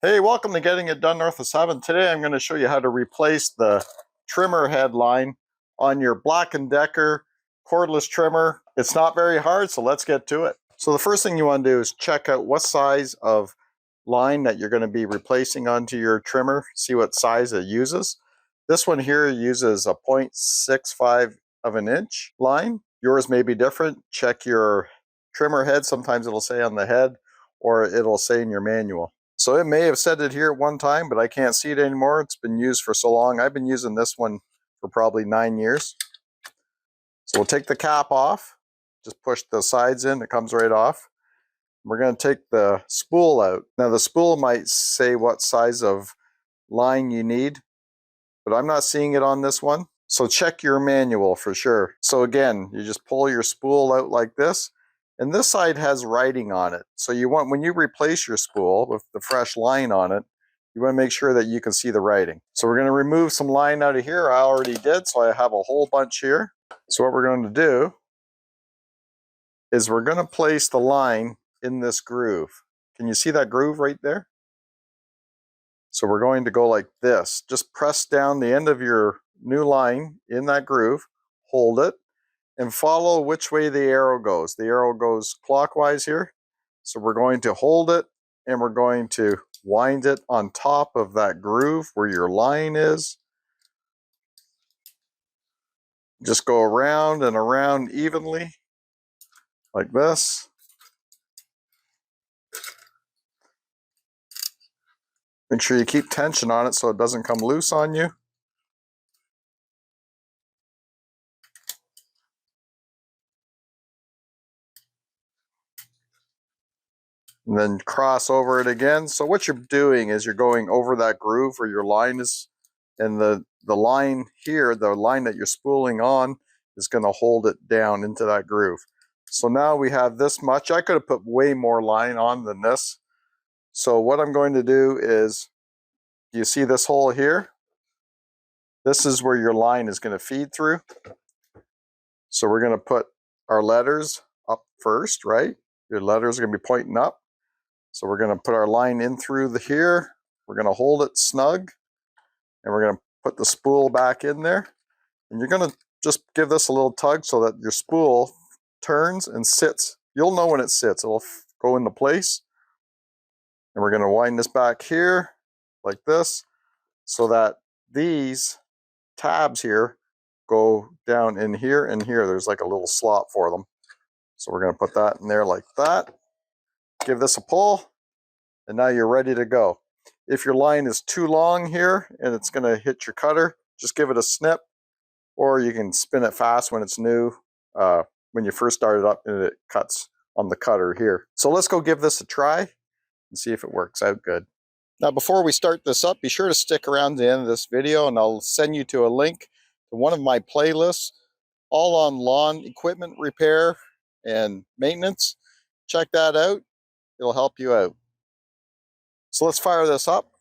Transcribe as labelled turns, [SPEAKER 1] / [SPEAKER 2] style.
[SPEAKER 1] Hey, welcome to Getting It Done North of 7. Today I'm going to show you how to replace the trimmer head line on your Black & Decker cordless trimmer. It's not very hard, so let's get to it. So the first thing you want to do is check out what size of line that you're going to be replacing onto your trimmer. See what size it uses. This one here uses a 0.65 of an inch line. Yours may be different. Check your trimmer head. Sometimes it'll say on the head or it'll say in your manual. So it may have said it here at one time, but I can't see it anymore. It's been used for so long. I've been using this one for probably 9 years. So we'll take the cap off. Just push the sides in, it comes right off. We're going to take the spool out. Now the spool might say what size of line you need, but I'm not seeing it on this one. So check your manual for sure. So again, you just pull your spool out like this. And this side has writing on it. So you want, when you replace your spool with the fresh line on it, you want to make sure that you can see the writing. So we're going to remove some line out of here. I already did, so I have a whole bunch here. So what we're going to do is we're going to place the line in this groove. Can you see that groove right there? So we're going to go like this. Just press down the end of your new line in that groove, hold it, and follow which way the arrow goes. The arrow goes clockwise here. So we're going to hold it and we're going to wind it on top of that groove where your line is. Just go around and around evenly like this. Make sure you keep tension on it so it doesn't come loose on you. And then cross over it again. So what you're doing is you're going over that groove where your line is, and the line here, the line that you're spooling on, is going to hold it down into that groove. So now we have this much. I could have put way more line on than this. So what I'm going to do is, you see this hole here? This is where your line is going to feed through. So we're going to put our letters up first, right? Your letters are going to be pointing up. So we're going to put our line in through here. We're going to hold it snug. And we're going to put the spool back in there. And you're going to just give this a little tug so that your spool turns and sits. You'll know when it sits. It'll go into place. And we're going to wind this back here like this so that these tabs here go down in here and here. There's like a little slot for them. So we're going to put that in there like that. Give this a pull, and now you're ready to go. If your line is too long here and it's going to hit your cutter, just give it a snip, or you can spin it fast when it's new. When you first start it up, and it cuts on the cutter here. So let's go give this a try and see if it works out good. Now before we start this up, be sure to stick around to the end of this video, and I'll send you to a link to one of my playlists, all on lawn equipment repair and maintenance. Check that out. It'll help you out. So let's fire this up.